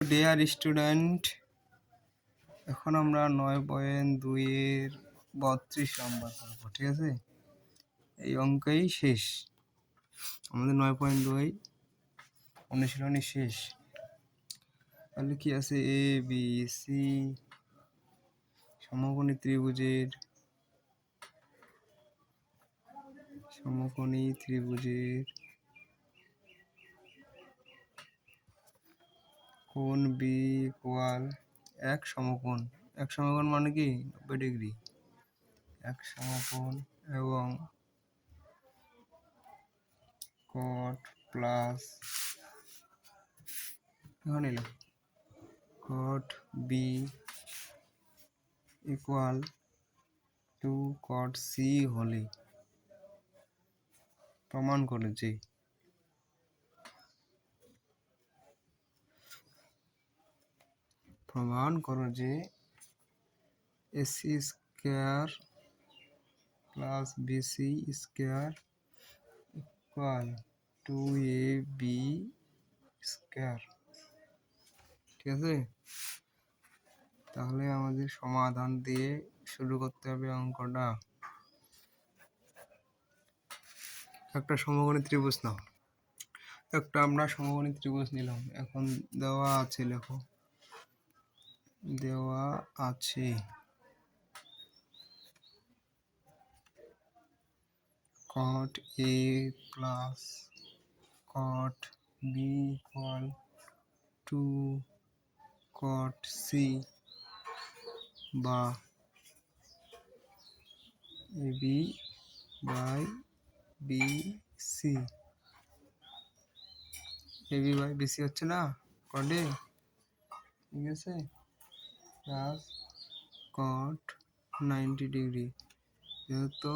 Dear student, এখন আমরা 9.2-এর 32 number করবো। ঠিক আছে, এই অঙ্কেই শেষ আমাদের 9.2 অনুশীলনী শেষ। তাহলে কি আছে? এ বি সি সমকোণী ত্রিভুজের কোণ বি ইকুয়াল এক সমকোণ মানে কি 90 ডিগ্রি এক সমকোণ এবং কট প্লাস এখানে cot B equal to cot C হলে প্রমাণ করো যে AC square plus BC square equal to A B square. ঠিক আছে, তাহলে আমাদের সমাধান দিয়ে শুরু করতে হবে অঙ্কটা। একটা সমকোণী ত্রিভুজ নাও। আমরা সমকোণী ত্রিভুজ নিলাম। এখন দেওয়া আছে, লেখো দেওয়া আছে cot A plus cot B equal to cot C বা AB by BC। AB by BC হচ্ছে না cot A, ঠিক আছে, প্লাস cot 90 ডিগ্রি, যেহেতু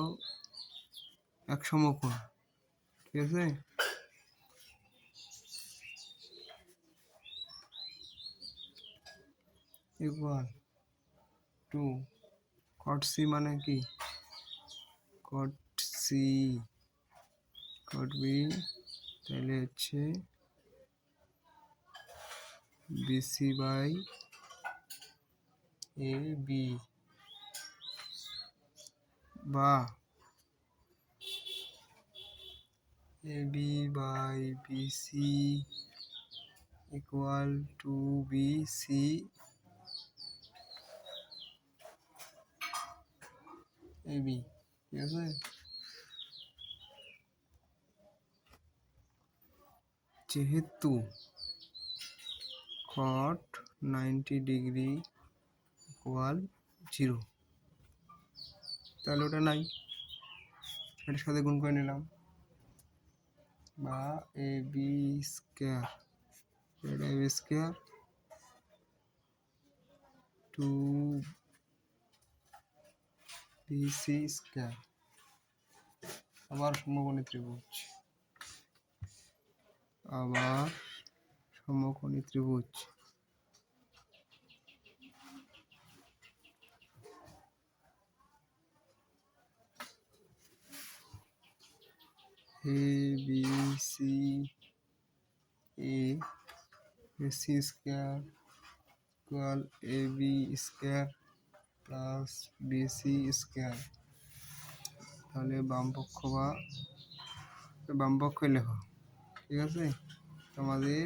এক সমকোণ। ঠিক আছে, ইকুয়াল টু cot C মানে কি cot C cot B, তাহলে হচ্ছে BC বাই AB বা AB by BC equal to BC AB। ঠিক আছে, যেহেতু cot 90 ডিগ্রি ইকুয়াল 0, তাহলে ওটা নাই, এটার সাথে গুণ করে নিলাম, বা AB স্কয়ার, এটা AB স্কয়ার টু BC স্কয়ার। আবার সমকোণী ত্রিভুজ, A B C A AC square equal AB square plus BC square. তাহলে বাম পক্ষই লেখো। ঠিক আছে, তোমাদের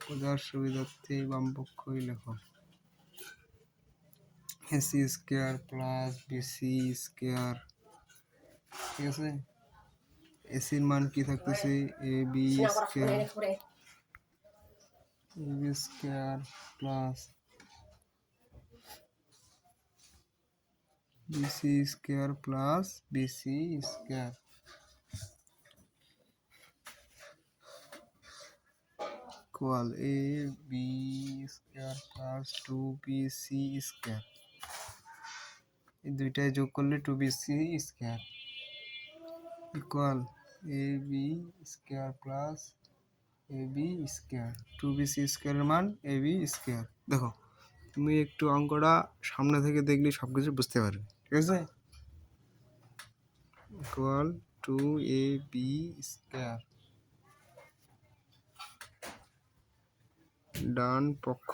বোঝার সুবিধার্থে বাম পক্ষই লেখো। AC square plus BC square. ঠিক আছে, এসির মান কি থাকতেছে? AB square plus BC square plus BC square equal AB square plus 2BC square. এই দুইটাই যোগ করলে 2BC square equal AB square plus AB square. 2BC স্কয়ারের মান AB স্কয়ার। দেখো, তুমি একটু অঙ্কটা সামনে থেকে দেখলে সবকিছু বুঝতে পারবে। ঠিক আছে, ইকুয়াল টু AB স্কয়ার ডান পক্ষ